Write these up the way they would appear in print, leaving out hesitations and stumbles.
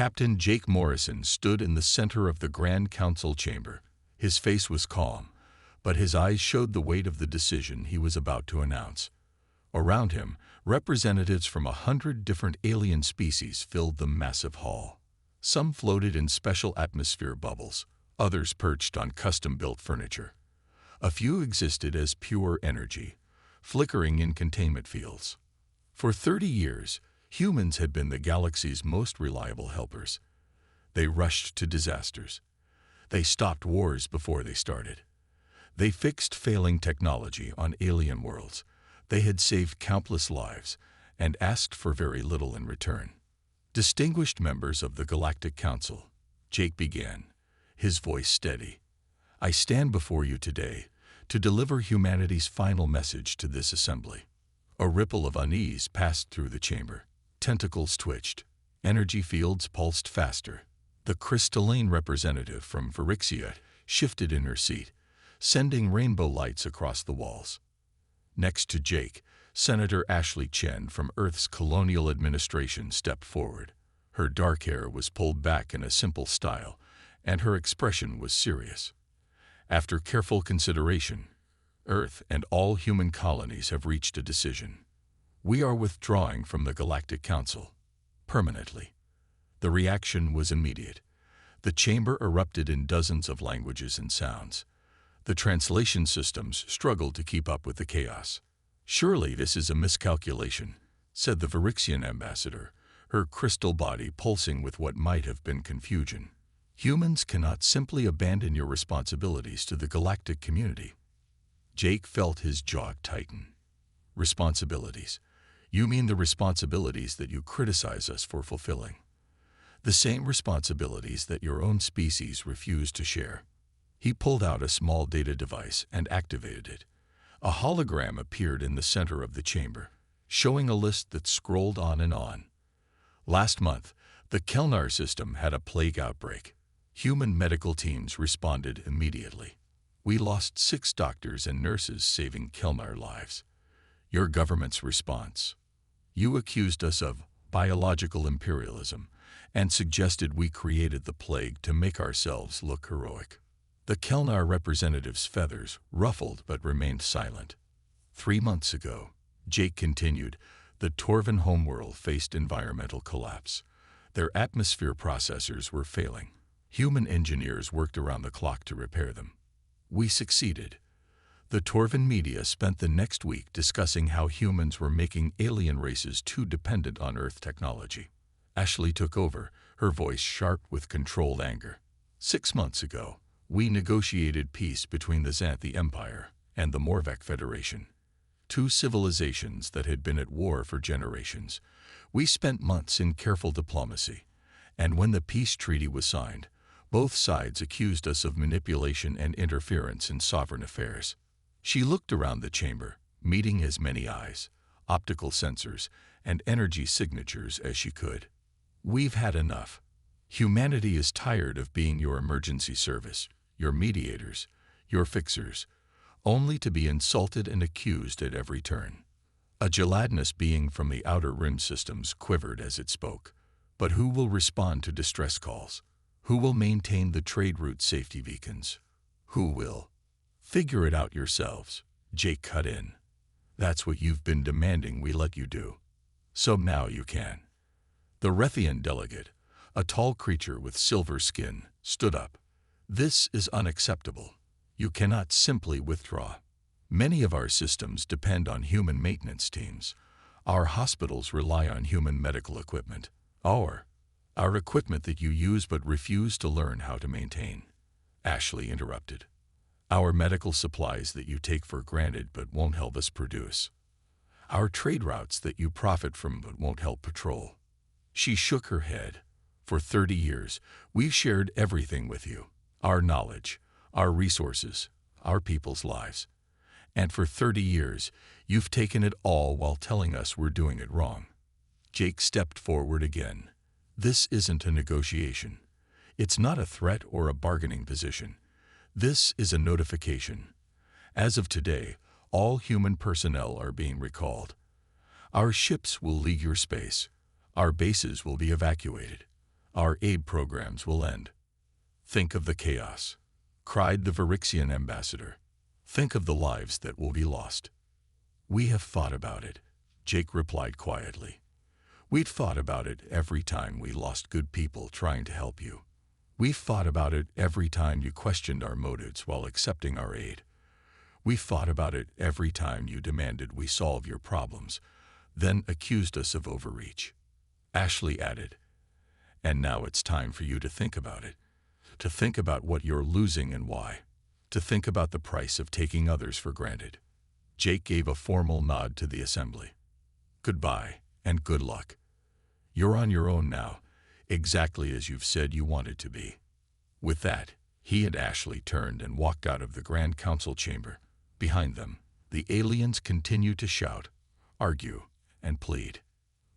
Captain Jake Morrison stood in the center of the Grand Council chamber. His face was calm, but his eyes showed the weight of the decision he was about to announce. Around him, representatives from 100 different alien species filled the massive hall. Some floated in special atmosphere bubbles, others perched on custom-built furniture. A few existed as pure energy, flickering in containment fields. For 30 years, humans had been the galaxy's most reliable helpers. They rushed to disasters. They stopped wars before they started. They fixed failing technology on alien worlds. They had saved countless lives and asked for very little in return. Distinguished members of the Galactic Council, Jake began, his voice steady. I stand before you today to deliver humanity's final message to this assembly. A ripple of unease passed through the chamber. Tentacles twitched. Energy fields pulsed faster. The crystalline representative from Phyrexia shifted in her seat, sending rainbow lights across the walls. Next to Jake, Senator Ashley Chen from Earth's colonial administration stepped forward. Her dark hair was pulled back in a simple style, and her expression was serious. After careful consideration, Earth and all human colonies have reached a decision. We are withdrawing from the Galactic Council, permanently. The reaction was immediate. The chamber erupted in dozens of languages and sounds. The translation systems struggled to keep up with the chaos. Surely this is a miscalculation, said the Phyrexian ambassador, her crystal body pulsing with what might have been confusion. Humans cannot simply abandon your responsibilities to the galactic community. Jake felt his jaw tighten. Responsibilities. You mean the responsibilities that you criticize us for fulfilling. The same responsibilities that your own species refuse to share. He pulled out a small data device and activated it. A hologram appeared in the center of the chamber, showing a list that scrolled on and on. Last month, the Kelnar system had a plague outbreak. Human medical teams responded immediately. We lost 6 doctors and nurses saving Kelnar lives. Your government's response. You accused us of biological imperialism and suggested we created the plague to make ourselves look heroic. The Kelnar representative's feathers ruffled but remained silent. 3 months ago, Jake continued, the Torvin homeworld faced environmental collapse. Their atmosphere processors were failing. Human engineers worked around the clock to repair them. We succeeded. The Torvin media spent the next week discussing how humans were making alien races too dependent on Earth technology. Ashley took over, her voice sharp with controlled anger. 6 months ago, we negotiated peace between the Xanthi Empire and the Morvek Federation, 2 civilizations that had been at war for generations. We spent months in careful diplomacy, and when the peace treaty was signed, both sides accused us of manipulation and interference in sovereign affairs. She looked around the chamber, meeting as many eyes, optical sensors, and energy signatures as she could. We've had enough. Humanity is tired of being your emergency service, your mediators, your fixers, only to be insulted and accused at every turn. A gelatinous being from the outer rim systems quivered as it spoke. But who will respond to distress calls? Who will maintain the trade route safety beacons? Who will? Figure it out yourselves, Jake cut in. That's what you've been demanding we let you do. So now you can. The Rethian delegate, a tall creature with silver skin, stood up. This is unacceptable. You cannot simply withdraw. Many of our systems depend on human maintenance teams. Our hospitals rely on human medical equipment. Our equipment that you use but refuse to learn how to maintain. Ashley interrupted. Our medical supplies that you take for granted but won't help us produce. Our trade routes that you profit from but won't help patrol. She shook her head. For 30 years, we've shared everything with you. Our knowledge, our resources, our people's lives. And for 30 years, you've taken it all while telling us we're doing it wrong. Jake stepped forward again. This isn't a negotiation. It's not a threat or a bargaining position. This is a notification. As of today, all human personnel are being recalled. Our ships will leave your space. Our bases will be evacuated. Our aid programs will end. Think of the chaos, cried the Virixian ambassador. Think of the lives that will be lost. We have thought about it, Jake replied quietly. We'd thought about it every time we lost good people trying to help you. We've thought about it every time you questioned our motives while accepting our aid. We've thought about it every time you demanded we solve your problems, then accused us of overreach. Ashley added, and now it's time for you to think about it. To think about what you're losing and why. To think about the price of taking others for granted. Jake gave a formal nod to the assembly. Goodbye, and good luck. You're on your own now, exactly as you've said you wanted to be. With that, he and Ashley turned and walked out of the Grand Council chamber. Behind them, the aliens continued to shout, argue, and plead.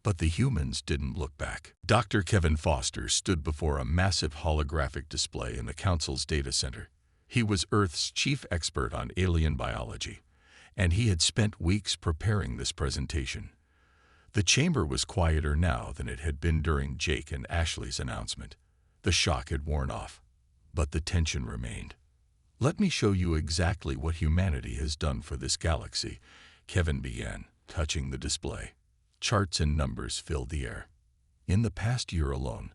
But the humans didn't look back. Dr. Kevin Foster stood before a massive holographic display in the Council's data center. He was Earth's chief expert on alien biology, and he had spent weeks preparing this presentation. The chamber was quieter now than it had been during Jake and Ashley's announcement. The shock had worn off, but the tension remained. Let me show you exactly what humanity has done for this galaxy, Kevin began, touching the display. Charts and numbers filled the air. In the past year alone,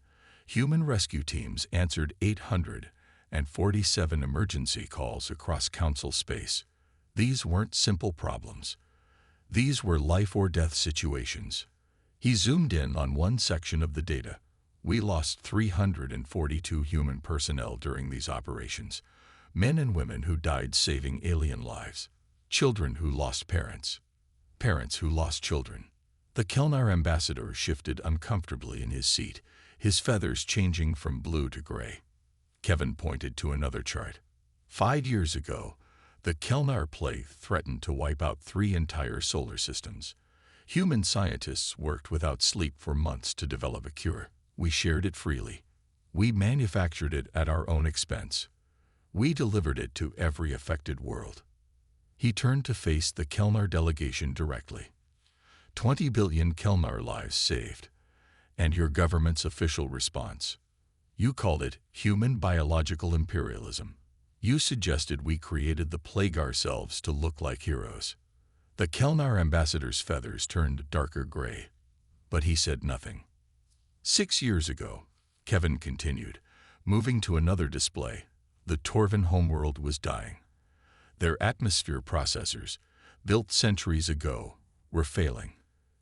human rescue teams answered 847 emergency calls across Council space. These weren't simple problems. These were life-or-death situations. He zoomed in on one section of the data. We lost 342 human personnel during these operations. Men and women who died saving alien lives. Children who lost parents. Parents who lost children. The Kelnar ambassador shifted uncomfortably in his seat, his feathers changing from blue to gray. Kevin pointed to another chart. 5 years ago, the Kelnar plague threatened to wipe out 3 entire solar systems. Human scientists worked without sleep for months to develop a cure. We shared it freely. We manufactured it at our own expense. We delivered it to every affected world. He turned to face the Kelnar delegation directly. 20 billion Kelnar lives saved. And your government's official response. You called it human biological imperialism. You suggested we created the plague ourselves to look like heroes. The Kelnar ambassador's feathers turned darker gray, but he said nothing. 6 years ago, Kevin continued, moving to another display, the Torvin homeworld was dying. Their atmosphere processors, built centuries ago, were failing.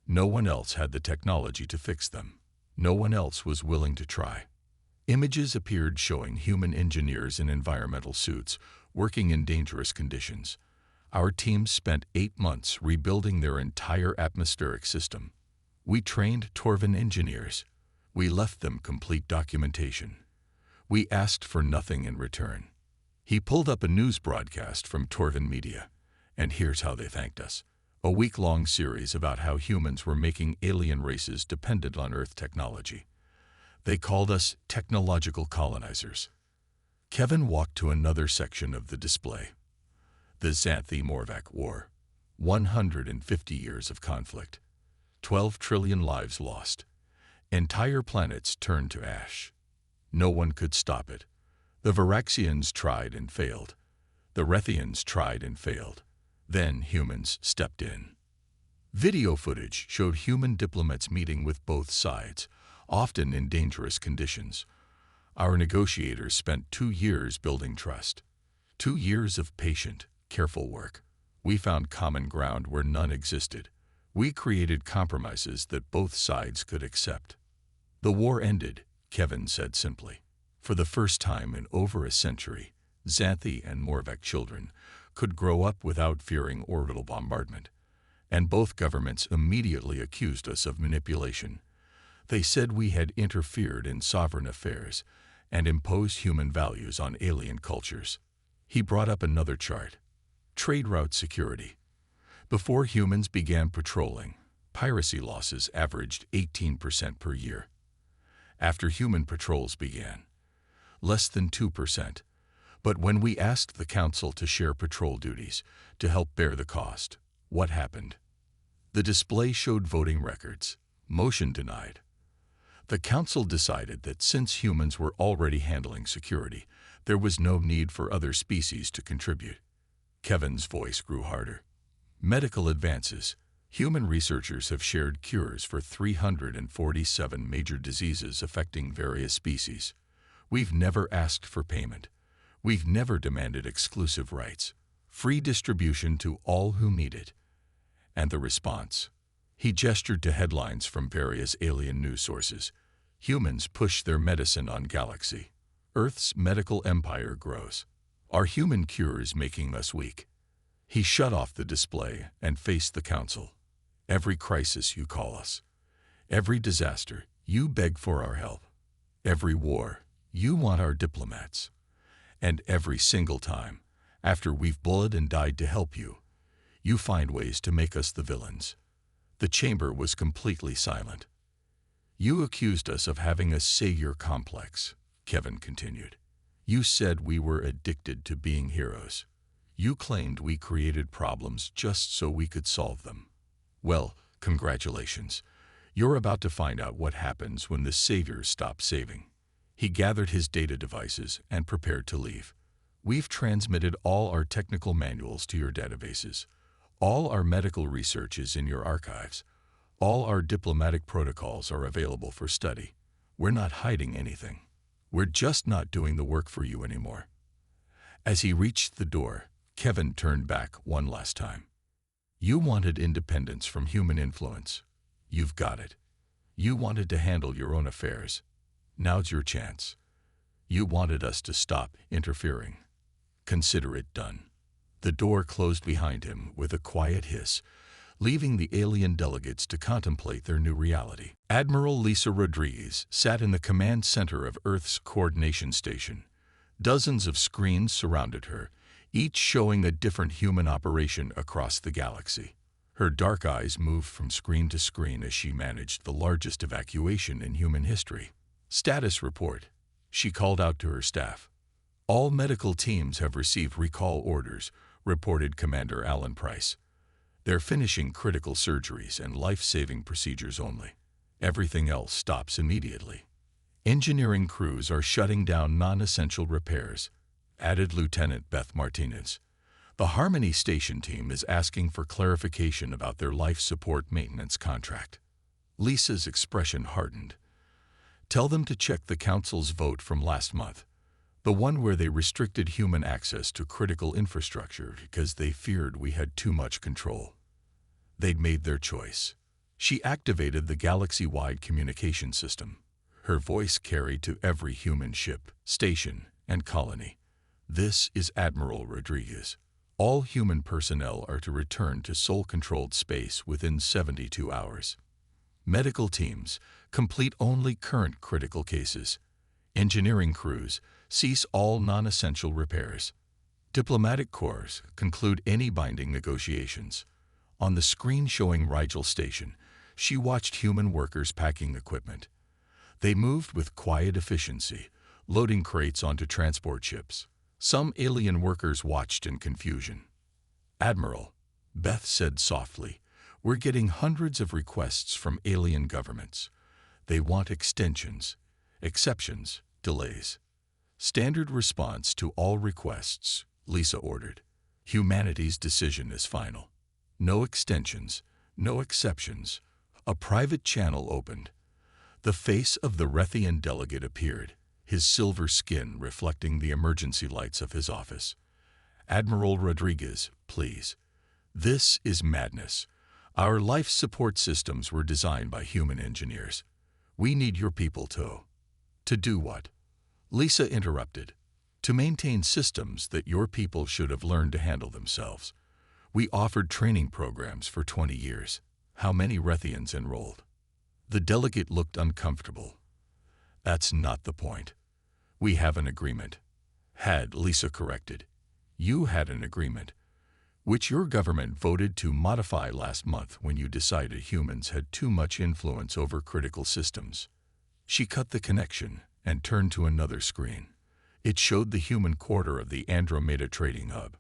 No one else had the technology to fix them. No one else was willing to try. Images appeared showing human engineers in environmental suits, working in dangerous conditions. Our team spent 8 months rebuilding their entire atmospheric system. We trained Torvin engineers. We left them complete documentation. We asked for nothing in return. He pulled up a news broadcast from Torvin Media, and here's how they thanked us. A week-long series about how humans were making alien races dependent on Earth technology. They called us technological colonizers. Kevin walked to another section of the display. The Xanthi-Morvac War. 150 years of conflict. 12 trillion lives lost. Entire planets turned to ash. No one could stop it. The Viraxians tried and failed. The Rethians tried and failed. Then humans stepped in. Video footage showed human diplomats meeting with both sides, often in dangerous conditions. Our negotiators spent 2 years building trust. 2 years of patient, careful work. We found common ground where none existed. We created compromises that both sides could accept. The war ended, Kevin said simply. For the first time in over a century, Xanthi and Morvac children could grow up without fearing orbital bombardment. And both governments immediately accused us of manipulation. They said we had interfered in sovereign affairs and imposed human values on alien cultures. He brought up another chart. Trade route security. Before humans began patrolling, piracy losses averaged 18% per year. After human patrols began, less than 2%. But when we asked the Council to share patrol duties to help bear the cost, what happened? The display showed voting records. Motion denied. The council decided that since humans were already handling security, there was no need for other species to contribute. Kevin's voice grew harder. Medical advances. Human researchers have shared cures for 347 major diseases affecting various species. We've never asked for payment. We've never demanded exclusive rights. Free distribution to all who need it. And the response? He gestured to headlines from various alien news sources. Humans push their medicine on Galaxy. Earth's medical empire grows. Are human cures making us weak? He shut off the display and faced the council. Every crisis you call us. Every disaster, you beg for our help. Every war, you want our diplomats. And every single time, after we've bled and died to help you, you find ways to make us the villains. The chamber was completely silent. You accused us of having a savior complex, Kevin continued. You said we were addicted to being heroes. You claimed we created problems just so we could solve them. Well, congratulations. You're about to find out what happens when the saviors stop saving. He gathered his data devices and prepared to leave. We've transmitted all our technical manuals to your databases. All our medical research is in your archives. All our diplomatic protocols are available for study. We're not hiding anything. We're just not doing the work for you anymore. As he reached the door, Kevin turned back one last time. You wanted independence from human influence. You've got it. You wanted to handle your own affairs. Now's your chance. You wanted us to stop interfering. Consider it done. The door closed behind him with a quiet hiss, leaving the alien delegates to contemplate their new reality. Admiral Lisa Rodriguez sat in the command center of Earth's coordination station. Dozens of screens surrounded her, each showing a different human operation across the galaxy. Her dark eyes moved from screen to screen as she managed the largest evacuation in human history. Status report. She called out to her staff. All medical teams have received recall orders, reported Commander Alan Price. They're finishing critical surgeries and life-saving procedures only. Everything else stops immediately. Engineering crews are shutting down non-essential repairs, added Lieutenant Beth Martinez. The Harmony Station team is asking for clarification about their life support maintenance contract. Lisa's expression hardened. Tell them to check the Council's vote from last month, the one where they restricted human access to critical infrastructure because they feared we had too much control. They'd made their choice. She activated the galaxy-wide communication system. Her voice carried to every human ship, station, and colony. This is Admiral Rodriguez. All human personnel are to return to Sol-controlled space within 72 hours. Medical teams complete only current critical cases. Engineering crews cease all non-essential repairs. Diplomatic corps conclude any binding negotiations. On the screen showing Rigel Station, she watched human workers packing equipment. They moved with quiet efficiency, loading crates onto transport ships. Some alien workers watched in confusion. Admiral, Beth said softly, we're getting hundreds of requests from alien governments. They want extensions, exceptions, delays. Standard response to all requests, Lisa ordered. Humanity's decision is final. No extensions, no exceptions. A private channel opened. The face of the Rethian delegate appeared, his silver skin reflecting the emergency lights of his office. Admiral Rodriguez, please. This is madness. Our life support systems were designed by human engineers. We need your people to do what? Lisa interrupted. To maintain systems that your people should have learned to handle themselves. We offered training programs for 20 years. How many Rethians enrolled? The delegate looked uncomfortable. That's not the point. We have an agreement. Had, Lisa corrected. You had an agreement, which your government voted to modify last month when you decided humans had too much influence over critical systems. She cut the connection and turned to another screen. It showed the human quarter of the Andromeda Trading Hub.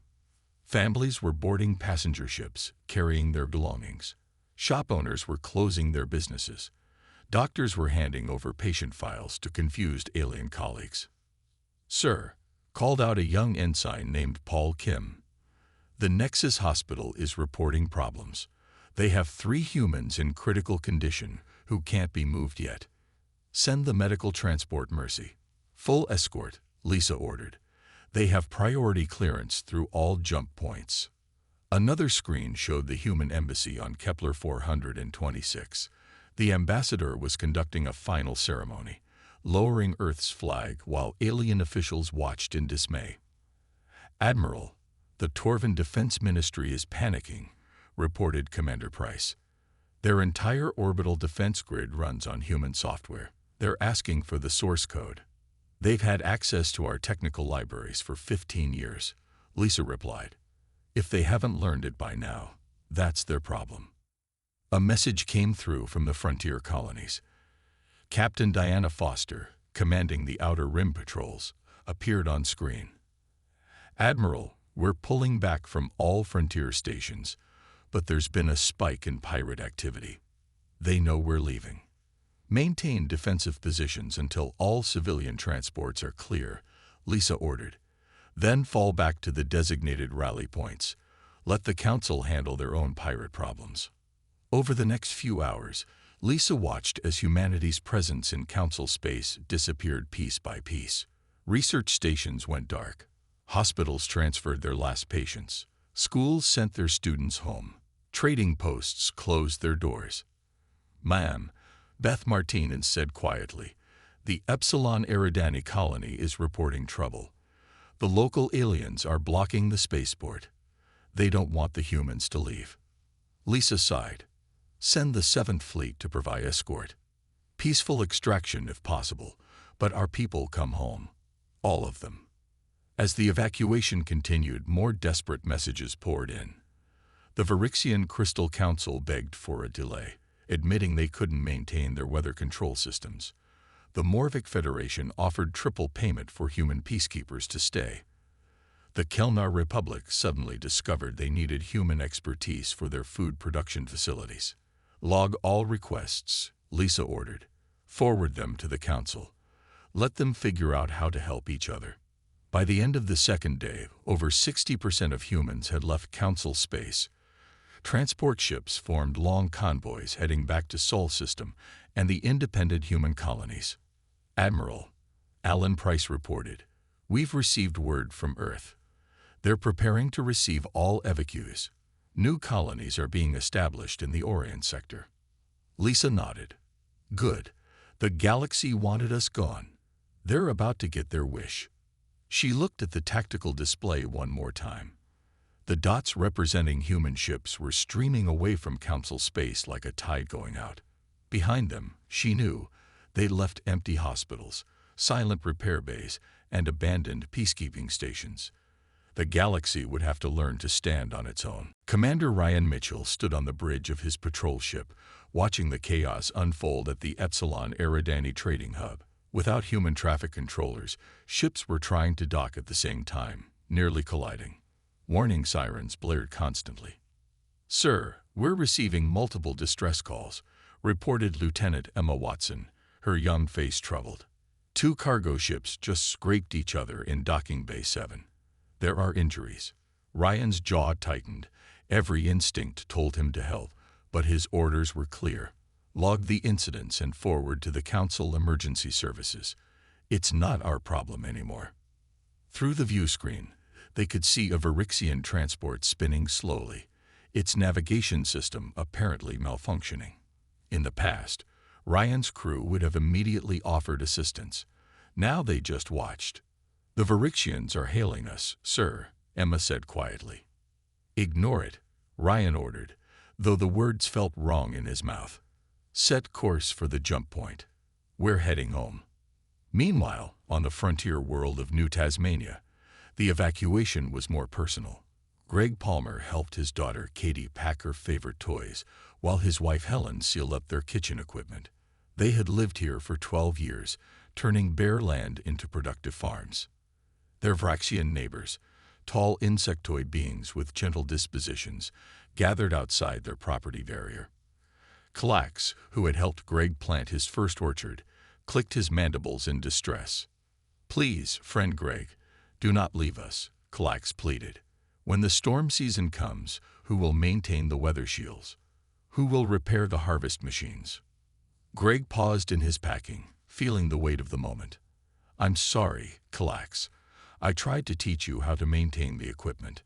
Families were boarding passenger ships, carrying their belongings. Shop owners were closing their businesses. Doctors were handing over patient files to confused alien colleagues. "Sir," called out a young ensign named Paul Kim, "the Nexus Hospital is reporting problems. They have 3 humans in critical condition who can't be moved yet. Send the medical transport Mercy. Full escort," Lisa ordered. "They have priority clearance through all jump points." Another screen showed the human embassy on Kepler 426. The ambassador was conducting a final ceremony, lowering Earth's flag while alien officials watched in dismay. "Admiral, the Torvan Defense Ministry is panicking," reported Commander Price. "Their entire orbital defense grid runs on human software. They're asking for the source code." "They've had access to our technical libraries for 15 years, Lisa replied. "If they haven't learned it by now, that's their problem." A message came through from the frontier colonies. Captain Diana Foster, commanding the Outer Rim patrols, appeared on screen. "Admiral, we're pulling back from all frontier stations, but there's been a spike in pirate activity. They know we're leaving. Maintain defensive positions until all civilian transports are clear," Lisa ordered. "Then fall back to the designated rally points. Let the Council handle their own pirate problems." Over the next few hours, Lisa watched as humanity's presence in Council space disappeared piece by piece. Research stations went dark. Hospitals transferred their last patients. Schools sent their students home. Trading posts closed their doors. "Ma'am," Beth Martinez said quietly, "the Epsilon Eridani colony is reporting trouble. The local aliens are blocking the spaceport. They don't want the humans to leave." Lisa sighed. "Send the 7th Fleet to provide escort. Peaceful extraction if possible, but our people come home. All of them." As the evacuation continued, more desperate messages poured in. The Varixian Crystal Council begged for a delay, admitting they couldn't maintain their weather control systems. The Morvic Federation offered triple payment for human peacekeepers to stay. The Kelnar Republic suddenly discovered they needed human expertise for their food production facilities. "Log all requests," Lisa ordered. "Forward them to the Council. Let them figure out how to help each other." By the end of the second day, over 60% of humans had left Council space. Transport ships formed long convoys heading back to Sol System and the independent human colonies. "Admiral," Alan Price reported, "we've received word from Earth. They're preparing to receive all evacuees. New colonies are being established in the Orient sector." Lisa nodded. "Good. The galaxy wanted us gone. They're about to get their wish." She looked at the tactical display one more time. The dots representing human ships were streaming away from Council space like a tide going out. Behind them, she knew, they left empty hospitals, silent repair bays, and abandoned peacekeeping stations. The galaxy would have to learn to stand on its own. Commander Ryan Mitchell stood on the bridge of his patrol ship, watching the chaos unfold at the Epsilon Eridani trading hub. Without human traffic controllers, ships were trying to dock at the same time, nearly colliding. Warning sirens blared constantly. "Sir, we're receiving multiple distress calls," reported Lieutenant Emma Watson, her young face troubled. "2 cargo ships just scraped each other in Docking Bay 7. There are injuries." Ryan's jaw tightened. Every instinct told him to help, but his orders were clear. Log the incidents and forward to the Council Emergency Services. It's not our problem anymore. Through the view screen, they could see a Varixian transport spinning slowly, its navigation system apparently malfunctioning. In the past, Ryan's crew would have immediately offered assistance. Now they just watched. "The Varixians are hailing us, sir," Emma said quietly. "Ignore it," Ryan ordered, though the words felt wrong in his mouth. "Set course for the jump point. We're heading home." Meanwhile, on the frontier world of New Tasmania, the evacuation was more personal. Greg Palmer helped his daughter Katie pack her favorite toys, while his wife Helen sealed up their kitchen equipment. They had lived here for 12 years, turning bare land into productive farms. Their Vraxian neighbors, tall insectoid beings with gentle dispositions, gathered outside their property barrier. Klax, who had helped Greg plant his first orchard, clicked his mandibles in distress. "Please, friend Greg, do not leave us," Klax pleaded. "When the storm season comes, who will maintain the weather shields? Who will repair the harvest machines?" Greg paused in his packing, feeling the weight of the moment. "I'm sorry, Klax. I tried to teach you how to maintain the equipment.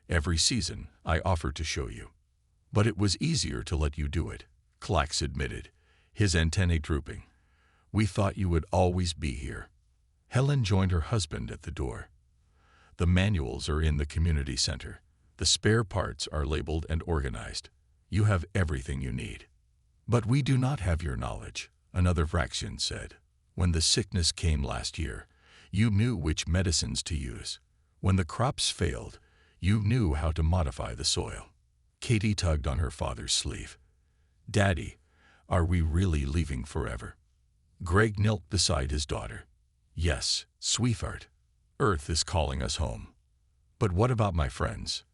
Every season, I offered to show you. But it was easier to let you do it," Klax admitted, his antennae drooping. "We thought you would always be here." Helen joined her husband at the door. "The manuals are in the community center. The spare parts are labeled and organized. You have everything you need." "But we do not have your knowledge," another Vraxian said. "When the sickness came last year, you knew which medicines to use. When the crops failed, you knew how to modify the soil." Katie tugged on her father's sleeve. "Daddy, are we really leaving forever?" Greg knelt beside his daughter. "Yes, sweetheart. Earth is calling us home. But what about my friends?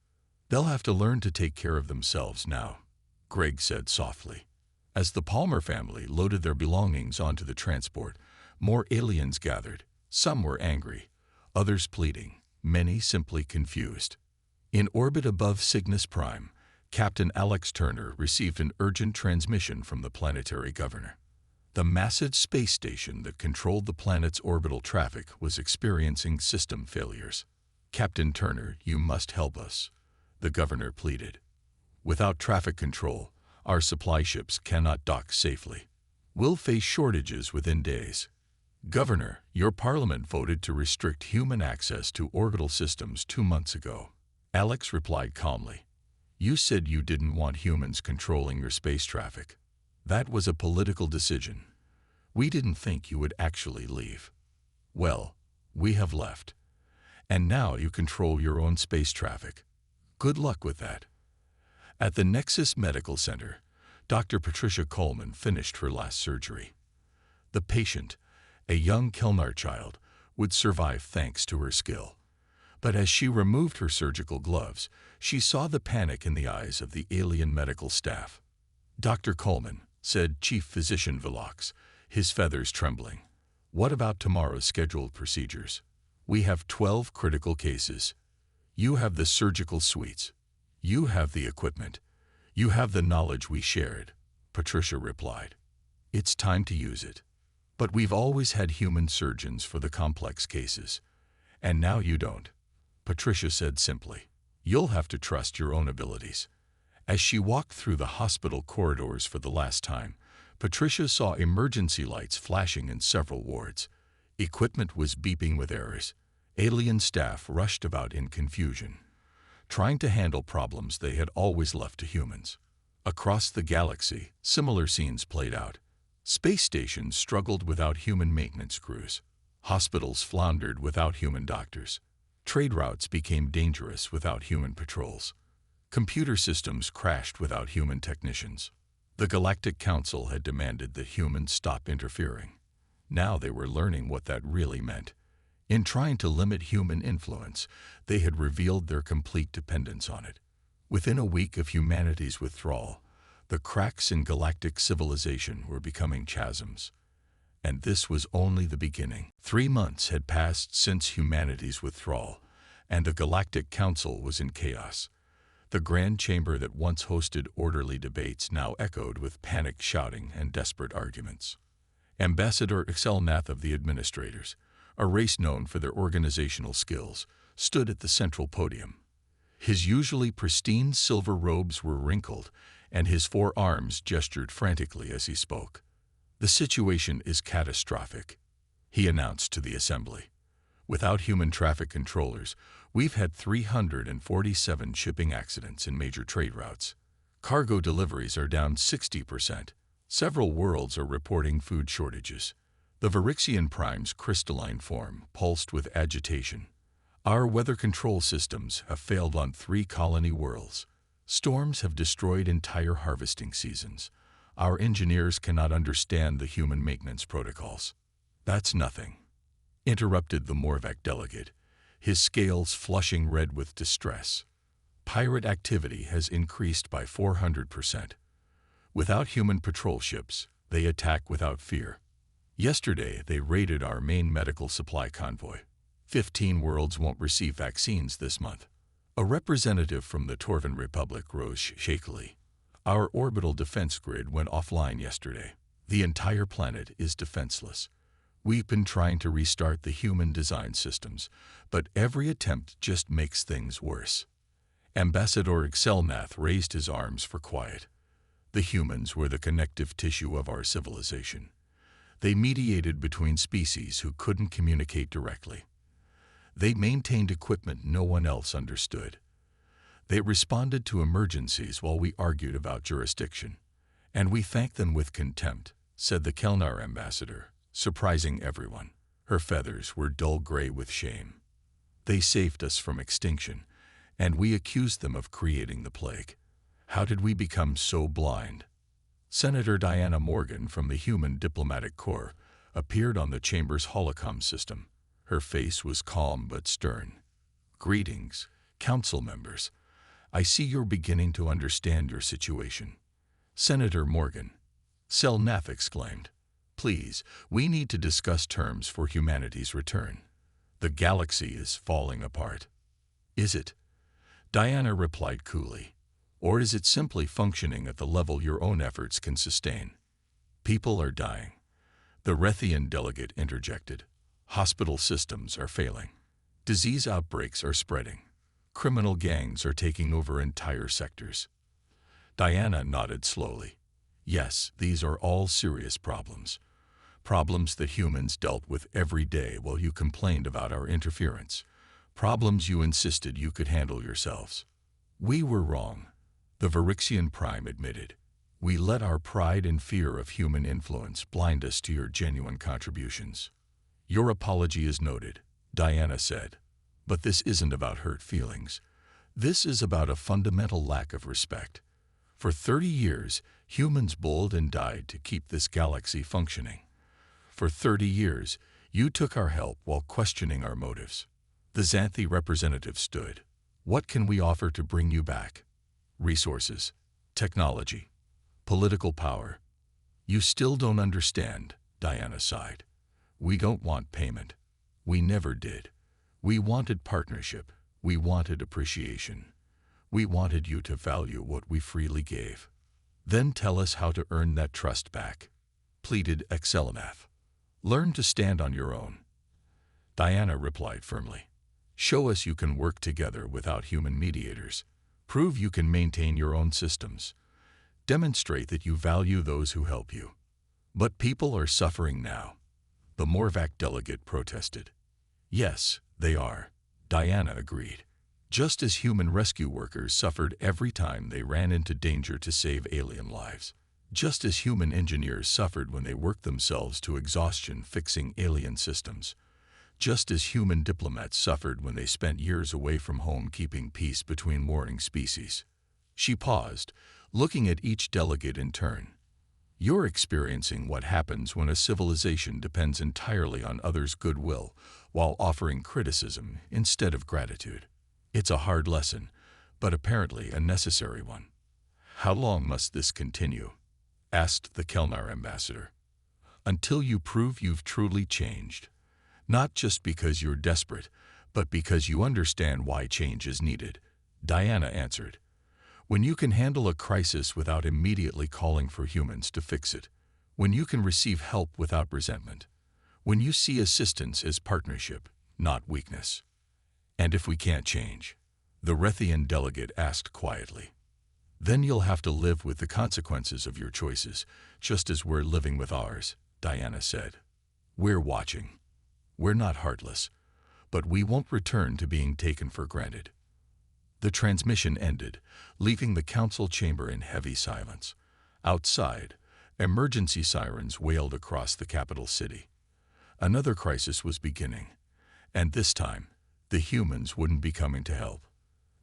They'll have to learn to take care of themselves now," Greg said softly. As the Palmer family loaded their belongings onto the transport, more aliens gathered. Some were angry, others pleading, many simply confused. In orbit above Cygnus Prime, Captain Alex Turner received an urgent transmission from the planetary governor. The massive space station that controlled the planet's orbital traffic was experiencing system failures. "Captain Turner, you must help us," the governor pleaded. "Without traffic control, our supply ships cannot dock safely. We'll face shortages within days." "Governor, your parliament voted to restrict human access to orbital systems 2 months ago," Alex replied calmly. "You said you didn't want humans controlling your space traffic. That was a political decision. We didn't think you would actually leave. Well, we have left. And now you control your own space traffic. Good luck with that." At the Nexus Medical Center, Dr. Patricia Coleman finished her last surgery. The patient, a young Kelnar child, would survive thanks to her skill. But as she removed her surgical gloves, she saw the panic in the eyes of the alien medical staff. "Dr. Coleman," said Chief Physician Velox, his feathers trembling, "what about tomorrow's scheduled procedures? We have 12 critical cases. You have the surgical suites. You have the equipment. You have the knowledge we shared," Patricia replied. "It's time to use it. But we've always had human surgeons for the complex cases. And now you don't," Patricia said simply. "You'll have to trust your own abilities." As she walked through the hospital corridors for the last time, Patricia saw emergency lights flashing in several wards. Equipment was beeping with errors. Alien staff rushed about in confusion, trying to handle problems they had always left to humans. Across the galaxy, similar scenes played out. Space stations struggled without human maintenance crews. Hospitals floundered without human doctors. Trade routes became dangerous without human patrols. Computer systems crashed without human technicians. The Galactic Council had demanded that humans stop interfering. Now they were learning what that really meant. In trying to limit human influence, they had revealed their complete dependence on it. Within a week of humanity's withdrawal, the cracks in galactic civilization were becoming chasms. And this was only the beginning. 3 months had passed since humanity's withdrawal, and the Galactic Council was in chaos. The grand chamber that once hosted orderly debates now echoed with panicked shouting and desperate arguments. Ambassador Excelnath of the Administrators, a race known for their organizational skills, stood at the central podium. His usually pristine silver robes were wrinkled, and his 4 arms gestured frantically as he spoke. "The situation is catastrophic," he announced to the assembly. "Without human traffic controllers, we've had 347 shipping accidents in major trade routes. Cargo deliveries are down 60%. Several worlds are reporting food shortages. The Varixian Prime's crystalline form pulsed with agitation. Our weather control systems have failed on 3 colony worlds. Storms have destroyed entire harvesting seasons. Our engineers cannot understand the human maintenance protocols." "That's nothing," interrupted the Morvac delegate, his scales flushing red with distress. "Pirate activity has increased by 400%. Without human patrol ships, they attack without fear. Yesterday, they raided our main medical supply convoy. 15 worlds won't receive vaccines this month. A representative from the Torvan Republic rose shakily. Our orbital defense grid went offline yesterday. The entire planet is defenseless. We've been trying to restart the human design systems, but every attempt just makes things worse. Ambassador Excelnath raised his arms for quiet. The humans were the connective tissue of our civilization. They mediated between species who couldn't communicate directly. They maintained equipment no one else understood. They responded to emergencies while we argued about jurisdiction. And we thanked them with contempt, said the Kelnar ambassador, surprising everyone. Her feathers were dull gray with shame. They saved us from extinction, and we accused them of creating the plague. How did we become so blind? Senator Diana Morgan from the Human Diplomatic Corps appeared on the chamber's holocom system. Her face was calm but stern. Greetings, council members. I see you're beginning to understand your situation. Senator Morgan. Selnath exclaimed. Please, we need to discuss terms for humanity's return. The galaxy is falling apart. Is it? Diana replied coolly. Or is it simply functioning at the level your own efforts can sustain? People are dying. The Rethian delegate interjected. Hospital systems are failing. Disease outbreaks are spreading. Criminal gangs are taking over entire sectors. Diana nodded slowly. Yes, these are all serious problems. Problems that humans dealt with every day while you complained about our interference. Problems you insisted you could handle yourselves. We were wrong, the Varixian Prime admitted. We let our pride and fear of human influence blind us to your genuine contributions. Your apology is noted, Diana said. But this isn't about hurt feelings. This is about a fundamental lack of respect. For 30 years, humans bulled and died to keep this galaxy functioning. For 30 years, you took our help while questioning our motives. The Xanthi representative stood. What can we offer to bring you back? Resources, technology, political power. You still don't understand, Diana sighed. We don't want payment. We never did. We wanted partnership. We wanted appreciation. We wanted you to value what we freely gave. Then tell us how to earn that trust back, pleaded Excelnath. Learn to stand on your own. Diana replied firmly. Show us you can work together without human mediators. Prove you can maintain your own systems. Demonstrate that you value those who help you. But people are suffering now. The Morvac delegate protested. Yes, they are, Diana agreed. Just as human rescue workers suffered every time they ran into danger to save alien lives. Just as human engineers suffered when they worked themselves to exhaustion fixing alien systems. Just as human diplomats suffered when they spent years away from home keeping peace between warring species. She paused, looking at each delegate in turn. You're experiencing what happens when a civilization depends entirely on others' goodwill while offering criticism instead of gratitude. It's a hard lesson, but apparently a necessary one. How long must this continue? Asked the Kelnar ambassador. Until you prove you've truly changed. Not just because you're desperate, but because you understand why change is needed, Diana answered. When you can handle a crisis without immediately calling for humans to fix it. When you can receive help without resentment. When you see assistance as partnership, not weakness. And if we can't change? The Rethian delegate asked quietly. Then you'll have to live with the consequences of your choices, just as we're living with ours, Diana said. We're watching. We're not heartless, but we won't return to being taken for granted. The transmission ended, leaving the council chamber in heavy silence. Outside, emergency sirens wailed across the capital city. Another crisis was beginning, and this time, the humans wouldn't be coming to help.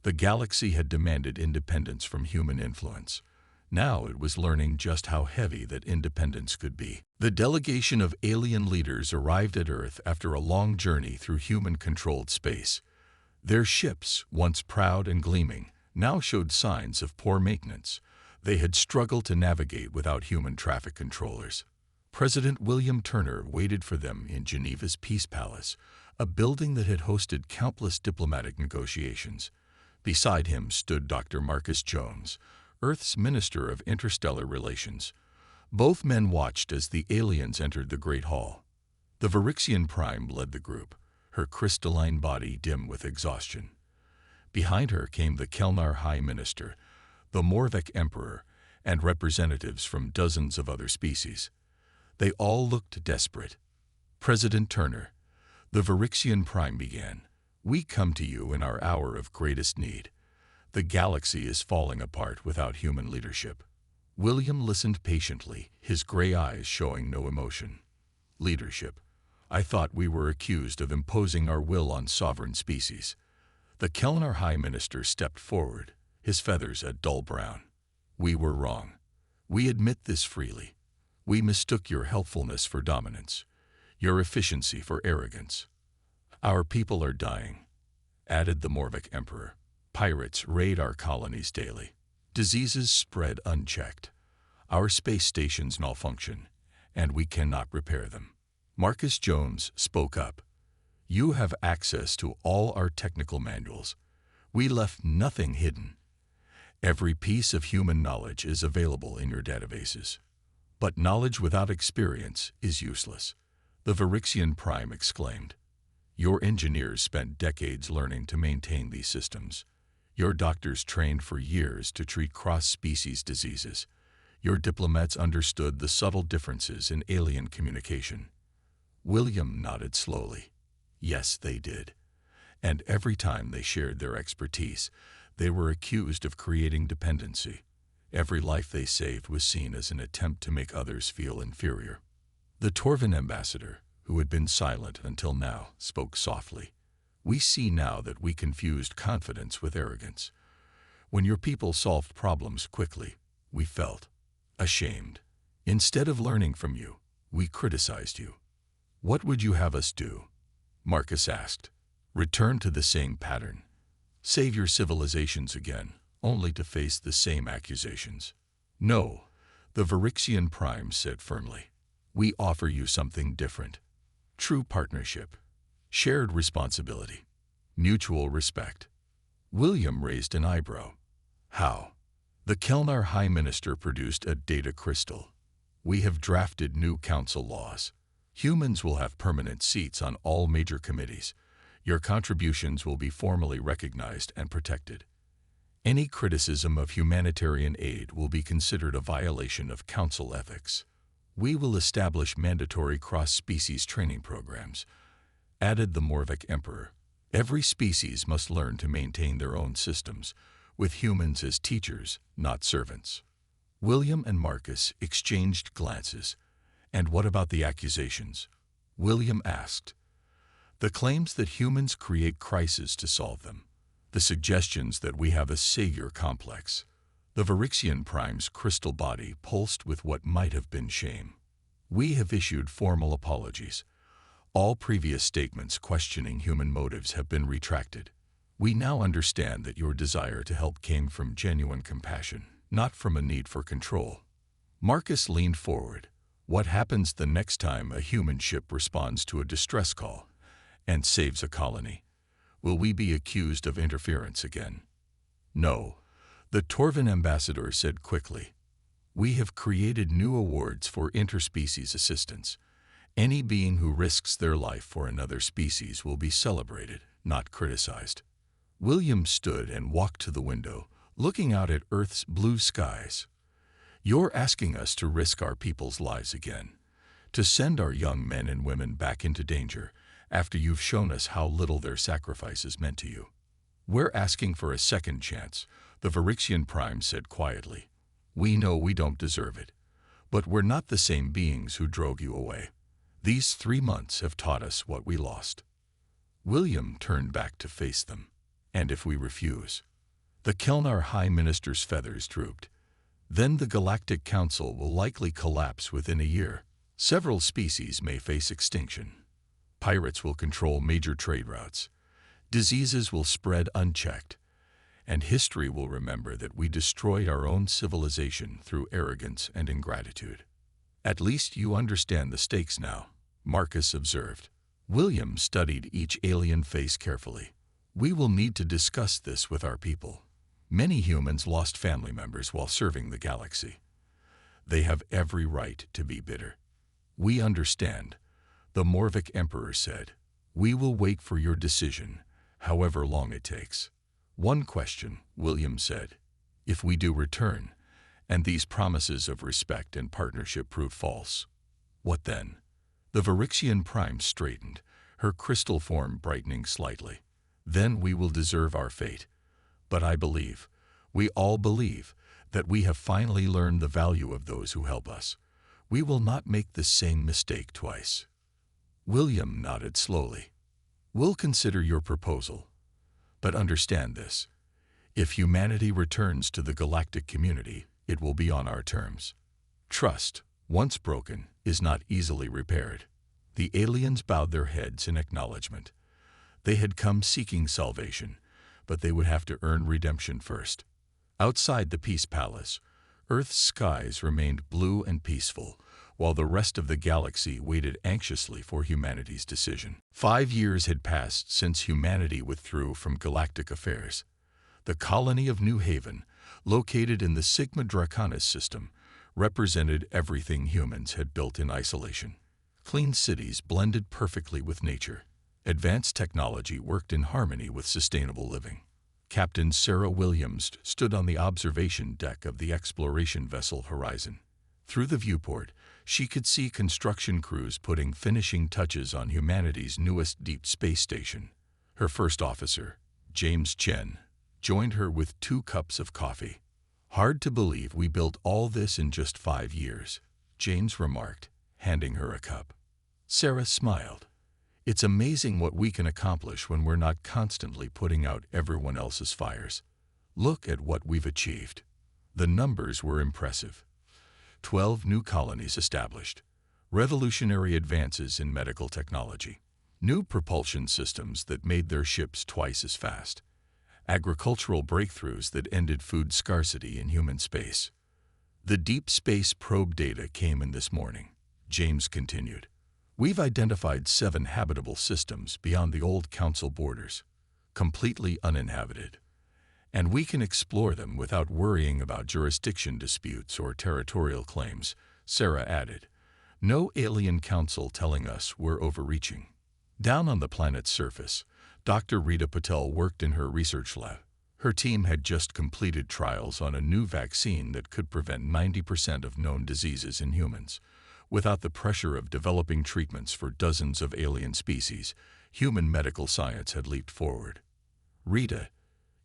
The galaxy had demanded independence from human influence. Now it was learning just how heavy that independence could be. The delegation of alien leaders arrived at Earth after a long journey through human-controlled space. Their ships, once proud and gleaming, now showed signs of poor maintenance. They had struggled to navigate without human traffic controllers. President William Turner waited for them in Geneva's Peace Palace, a building that had hosted countless diplomatic negotiations. Beside him stood Dr. Marcus Jones, Earth's Minister of Interstellar Relations. Both men watched as the aliens entered the Great Hall. The Varixian Prime led the group, her crystalline body dim with exhaustion. Behind her came the Kelnar High Minister, the Morvek Emperor, and representatives from dozens of other species. They all looked desperate. President Turner, the Varixian Prime began. "We come to you in our hour of greatest need. The galaxy is falling apart without human leadership." William listened patiently, his gray eyes showing no emotion. "Leadership. I thought we were accused of imposing our will on sovereign species." The Kelnar High Minister stepped forward, his feathers a dull brown. "We were wrong. We admit this freely. We mistook your helpfulness for dominance, your efficiency for arrogance. Our people are dying," added the Morvek Emperor. "Pirates raid our colonies daily. Diseases spread unchecked. Our space stations malfunction, and we cannot repair them." Marcus Jones spoke up. "You have access to all our technical manuals. We left nothing hidden. Every piece of human knowledge is available in your databases. But knowledge without experience is useless," the Varixian Prime exclaimed. "Your engineers spent decades learning to maintain these systems. Your doctors trained for years to treat cross-species diseases. Your diplomats understood the subtle differences in alien communication." William nodded slowly. Yes, they did. And every time they shared their expertise, they were accused of creating dependency. Every life they saved was seen as an attempt to make others feel inferior. The Torvan ambassador, who had been silent until now, spoke softly. "We see now that we confused confidence with arrogance. When your people solved problems quickly, we felt ashamed. Instead of learning from you, we criticized you." "What would you have us do?" Marcus asked. "Return to the same pattern. Save your civilizations again, only to face the same accusations?" "No," the Varixian Prime said firmly. "We offer you something different. True partnership, shared responsibility, mutual respect." William raised an eyebrow. "How?" The Kelnar High Minister produced a data crystal. "We have drafted new council laws. Humans will have permanent seats on all major committees. Your contributions will be formally recognized and protected. Any criticism of humanitarian aid will be considered a violation of council ethics. We will establish mandatory cross-species training programs," added the Morvek Emperor. "Every species must learn to maintain their own systems, with humans as teachers, not servants." William and Marcus exchanged glances. "And what about the accusations?" William asked. "The claims that humans create crises to solve them. The suggestions that we have a savior complex." The Varixian Prime's crystal body pulsed with what might have been shame. "We have issued formal apologies. All previous statements questioning human motives have been retracted. We now understand that your desire to help came from genuine compassion, not from a need for control." Marcus leaned forward. "What happens the next time a human ship responds to a distress call and saves a colony? Will we be accused of interference again?" "No," the Torvan ambassador said quickly. "We have created new awards for interspecies assistance. Any being who risks their life for another species will be celebrated, not criticized." William stood and walked to the window, looking out at Earth's blue skies. "You're asking us to risk our people's lives again, to send our young men and women back into danger after you've shown us how little their sacrifices meant to you." "We're asking for a second chance," the Varixian Prime said quietly. "We know we don't deserve it, but we're not the same beings who drove you away. These 3 months have taught us what we lost." William turned back to face them. "And if we refuse?" The Kelnar High Minister's feathers drooped. "Then the Galactic Council will likely collapse within a year. Several species may face extinction. Pirates will control major trade routes. Diseases will spread unchecked. and history will remember that we destroyed our own civilization through arrogance and ingratitude. At least you understand the stakes now, Marcus observed. William studied each alien face carefully. We will need to discuss this with our people. Many humans lost family members while serving the galaxy. They have every right to be bitter. We understand, the Morvic Emperor said. We will wait for your decision, however long it takes. One question, William said. If we do return, and these promises of respect and partnership prove false, what then? The Virixian Prime straightened, her crystal form brightening slightly. Then we will deserve our fate. But I believe, we all believe, that we have finally learned the value of those who help us. We will not make the same mistake twice. William nodded slowly. We'll consider your proposal. But understand this. If humanity returns to the galactic community, it will be on our terms. Trust, once broken, is not easily repaired. The aliens bowed their heads in acknowledgement. They had come seeking salvation, but they would have to earn redemption first. Outside the Peace Palace, Earth's skies remained blue and peaceful, while the rest of the galaxy waited anxiously for humanity's decision. 5 years had passed since humanity withdrew from galactic affairs. The colony of New Haven, located in the Sigma Draconis system, represented everything humans had built in isolation. Clean cities blended perfectly with nature. Advanced technology worked in harmony with sustainable living. Captain Sarah Williams stood on the observation deck of the exploration vessel Horizon. Through the viewport, she could see construction crews putting finishing touches on humanity's newest deep space station. Her first officer, James Chen, joined her with 2 cups of coffee. Hard to believe we built all this in just 5 years, James remarked, handing her a cup. Sarah smiled. It's amazing what we can accomplish when we're not constantly putting out everyone else's fires. Look at what we've achieved. The numbers were impressive. 12 new colonies established. Revolutionary advances in medical technology. New propulsion systems that made their ships twice as fast. Agricultural breakthroughs that ended food scarcity in human space. The deep space probe data came in this morning, James continued. We've identified 7 habitable systems beyond the old council borders, completely uninhabited. And we can explore them without worrying about jurisdiction disputes or territorial claims, Sarah added. No alien council telling us we're overreaching. Down on the planet's surface, Dr. Rita Patel worked in her research lab. Her team had just completed trials on a new vaccine that could prevent 90% of known diseases in humans. Without the pressure of developing treatments for dozens of alien species, human medical science had leaped forward. Rita,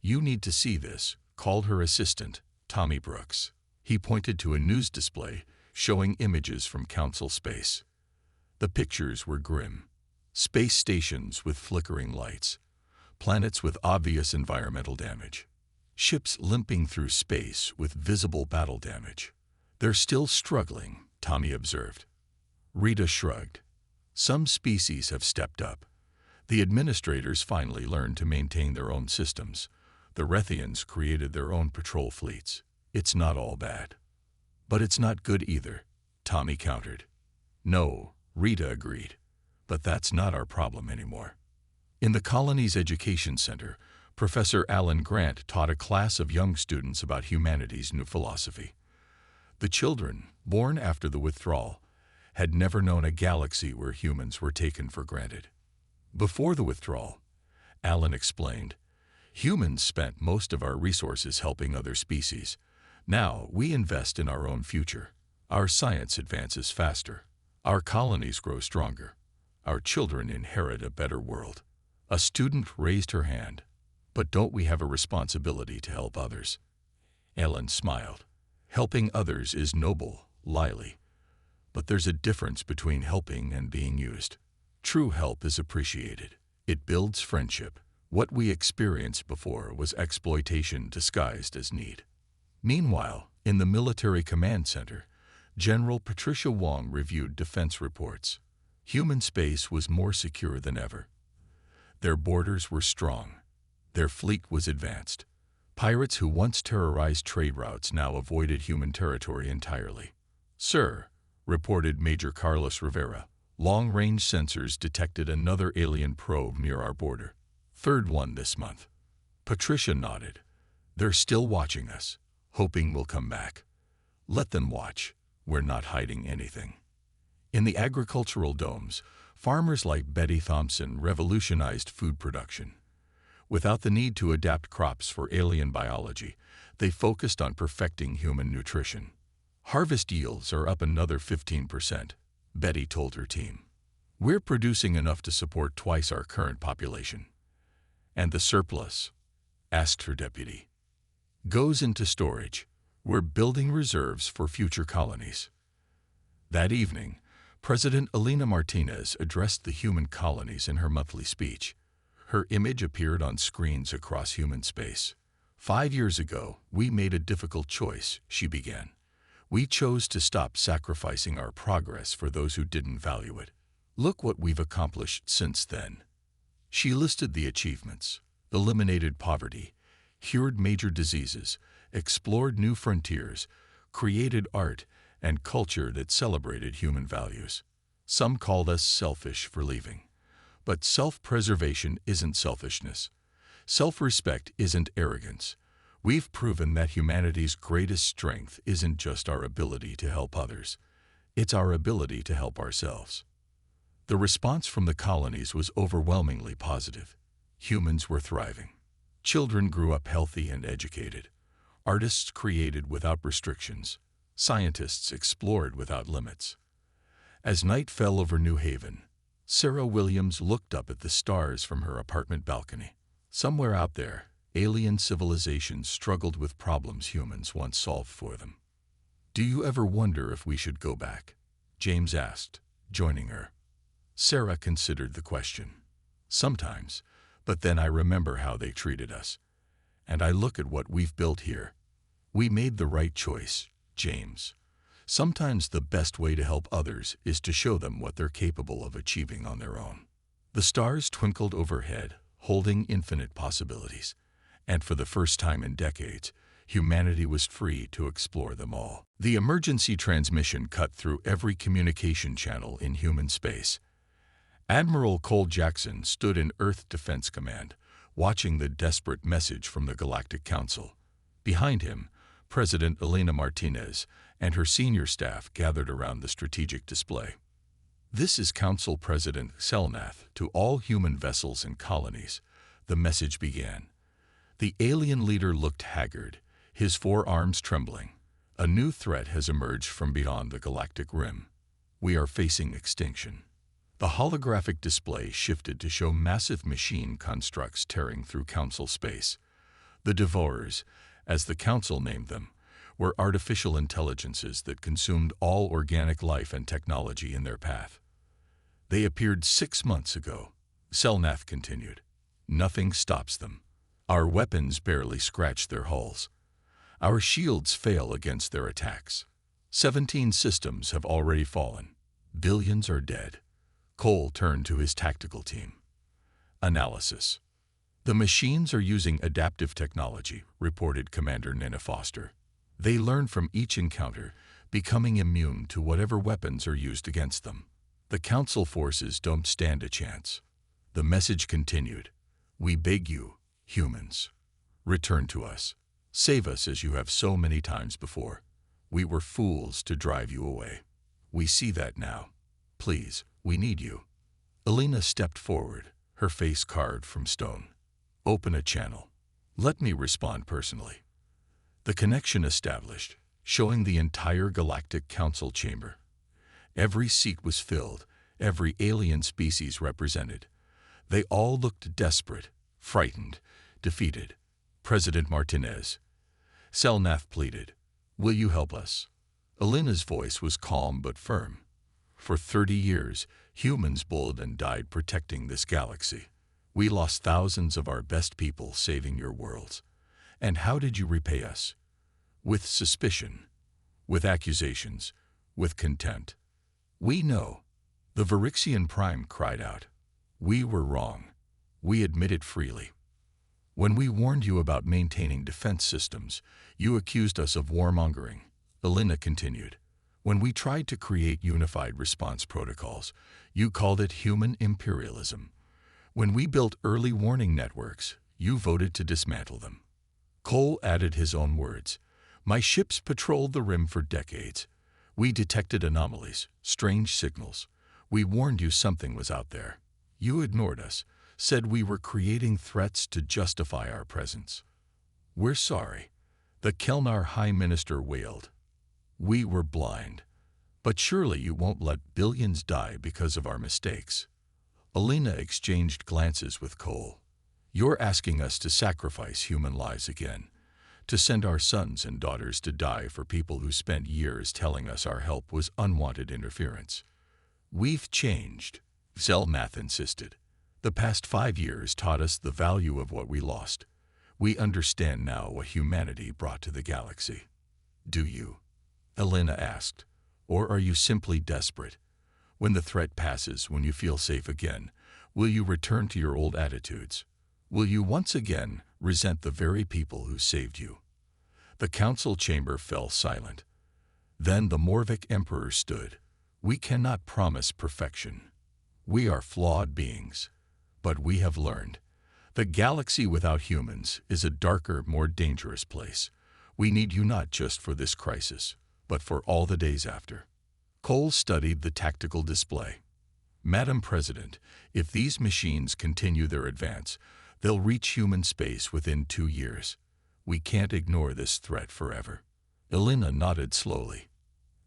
you need to see this, called her assistant, Tommy Brooks. He pointed to a news display showing images from Council space. The pictures were grim. Space stations with flickering lights. Planets with obvious environmental damage. Ships limping through space with visible battle damage. They're still struggling, Tommy observed. Rita shrugged. Some species have stepped up. The administrators finally learned to maintain their own systems. The Rethians created their own patrol fleets. It's not all bad. But it's not good either, Tommy countered. No, Rita agreed. But that's not our problem anymore. In the colony's education center, Professor Alan Grant taught a class of young students about humanity's new philosophy. The children, born after the withdrawal, had never known a galaxy where humans were taken for granted. Before the withdrawal, Alan explained, humans spent most of our resources helping other species. Now we invest in our own future. Our science advances faster. Our colonies grow stronger. Our children inherit a better world. A student raised her hand. But don't we have a responsibility to help others? Ellen smiled. Helping others is noble, Lily. But there's a difference between helping and being used. True help is appreciated. It builds friendship. What we experienced before was exploitation disguised as need. Meanwhile, in the Military Command Center, General Patricia Wong reviewed defense reports. Human space was more secure than ever. Their borders were strong. Their fleet was advanced. Pirates who once terrorized trade routes now avoided human territory entirely. "Sir," reported Major Carlos Rivera, "long-range sensors detected another alien probe near our border. Third one this month." Patricia nodded. "They're still watching us, hoping we'll come back." "Let them watch. We're not hiding anything." In the agricultural domes, farmers like Betty Thompson revolutionized food production. Without the need to adapt crops for alien biology, they focused on perfecting human nutrition. "Harvest yields are up another 15%, Betty told her team. "We're producing enough to support twice our current population." "And the surplus?" asked her deputy. "Goes into storage. We're building reserves for future colonies." That evening, President Elena Martinez addressed the human colonies in her monthly speech. Her image appeared on screens across human space. "5 years ago, we made a difficult choice," she began. "We chose to stop sacrificing our progress for those who didn't value it. Look what we've accomplished since then." She listed the achievements: eliminated poverty, cured major diseases, explored new frontiers, created art and culture that celebrated human values. Some called us selfish for leaving. But self-preservation isn't selfishness. Self-respect isn't arrogance. We've proven that humanity's greatest strength isn't just our ability to help others. It's our ability to help ourselves. The response from the colonies was overwhelmingly positive. Humans were thriving. Children grew up healthy and educated. Artists created without restrictions. Scientists explored without limits. As night fell over New Haven, Sarah Williams looked up at the stars from her apartment balcony. Somewhere out there, alien civilizations struggled with problems humans once solved for them. "Do you ever wonder if we should go back?" James asked, joining her. Sarah considered the question. "Sometimes, but then I remember how they treated us. And I look at what we've built here. We made the right choice, James. Sometimes the best way to help others is to show them what they're capable of achieving on their own." The stars twinkled overhead, holding infinite possibilities. And for the first time in decades, humanity was free to explore them all. The emergency transmission cut through every communication channel in human space. Admiral Cole Jackson stood in Earth Defense Command, watching the desperate message from the Galactic Council. Behind him, President Elena Martinez and her senior staff gathered around the strategic display. "This is Council President Selnath to all human vessels and colonies," the message began. The alien leader looked haggard, his forearms trembling. "A new threat has emerged from beyond the galactic rim. We are facing extinction." The holographic display shifted to show massive machine constructs tearing through Council space. The Devourers, as the Council named them, were artificial intelligences that consumed all organic life and technology in their path. "They appeared 6 months ago," Selnath continued. "Nothing stops them. Our weapons barely scratch their hulls. Our shields fail against their attacks. 17 systems have already fallen. Billions are dead." Cole turned to his tactical team. "Analysis. The machines are using adaptive technology," reported Commander Nina Foster. "They learn from each encounter, becoming immune to whatever weapons are used against them. The Council forces don't stand a chance." The message continued. "We beg you, humans. Return to us. Save us as you have so many times before. We were fools to drive you away. We see that now. Please, we need you." Elena stepped forward, her face carved from stone. "Open a channel. Let me respond personally." The connection established, showing the entire Galactic Council chamber. Every seat was filled, every alien species represented. They all looked desperate, frightened, defeated. "President Martinez," Selnath pleaded, "will you help us?" Elena's voice was calm but firm. "For 30 years, humans bullied and died protecting this galaxy. We lost thousands of our best people saving your worlds. And how did you repay us? With suspicion, with accusations, with contempt. We know." The Virixian Prime cried out. "We were wrong. We admit it freely." When we warned you about maintaining defense systems, you accused us of warmongering, Elena continued. When we tried to create unified response protocols, you called it human imperialism. When we built early warning networks, you voted to dismantle them. Cole added his own words. My ships patrolled the rim for decades. We detected anomalies, strange signals. We warned you something was out there. You ignored us, said we were creating threats to justify our presence. We're sorry, the Kelnar High Minister wailed. We were blind. But surely you won't let billions die because of our mistakes. Elena exchanged glances with Cole. You're asking us to sacrifice human lives again, to send our sons and daughters to die for people who spent years telling us our help was unwanted interference. We've changed, Zelmath insisted. The past 5 years taught us the value of what we lost. We understand now what humanity brought to the galaxy. Do you? Elena asked. Or are you simply desperate? When the threat passes, when you feel safe again, will you return to your old attitudes? Will you once again resent the very people who saved you? The council chamber fell silent. Then the Morvic Emperor stood. We cannot promise perfection. We are flawed beings. But we have learned. The galaxy without humans is a darker, more dangerous place. We need you not just for this crisis, but for all the days after. Cole studied the tactical display. Madam President, if these machines continue their advance, they'll reach human space within 2 years. We can't ignore this threat forever. Elena nodded slowly.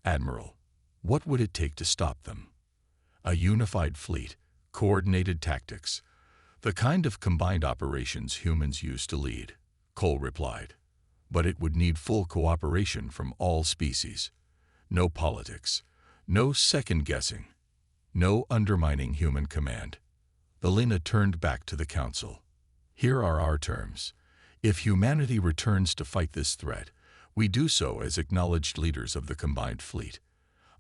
Admiral, what would it take to stop them? A unified fleet, coordinated tactics, the kind of combined operations humans used to lead, Cole replied. But it would need full cooperation from all species. No politics, no second-guessing, no undermining human command. Elena turned back to the council. Here are our terms. If humanity returns to fight this threat, we do so as acknowledged leaders of the combined fleet.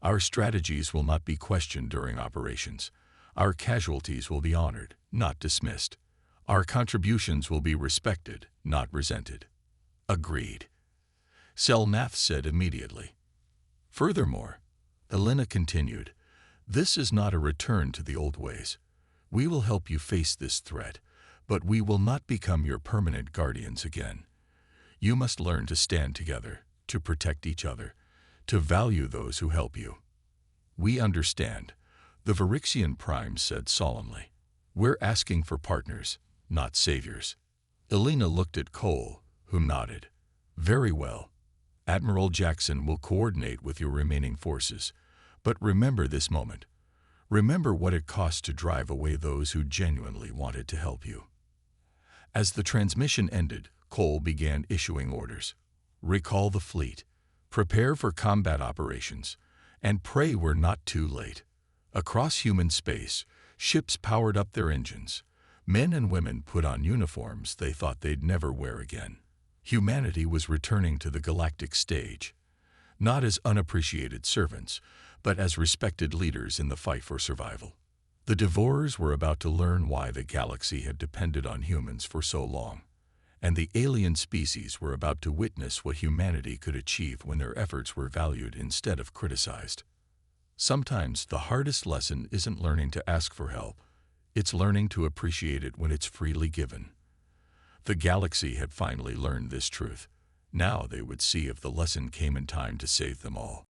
Our strategies will not be questioned during operations. Our casualties will be honored, not dismissed. Our contributions will be respected, not resented. Agreed, Selnath said immediately. Furthermore, Elena continued, this is not a return to the old ways. We will help you face this threat, but we will not become your permanent guardians again. You must learn to stand together, to protect each other, to value those who help you. We understand, the Virixian Prime said solemnly. We're asking for partners, not saviors. Elena looked at Cole, who nodded. Very well. Admiral Jackson will coordinate with your remaining forces. But remember this moment. Remember what it cost to drive away those who genuinely wanted to help you. As the transmission ended, Cole began issuing orders. Recall the fleet. Prepare for combat operations. And pray we're not too late. Across human space, ships powered up their engines. Men and women put on uniforms they thought they'd never wear again. Humanity was returning to the galactic stage, not as unappreciated servants, but as respected leaders in the fight for survival. The Devourers were about to learn why the galaxy had depended on humans for so long, and the alien species were about to witness what humanity could achieve when their efforts were valued instead of criticized. Sometimes the hardest lesson isn't learning to ask for help, it's learning to appreciate it when it's freely given. The galaxy had finally learned this truth. Now they would see if the lesson came in time to save them all.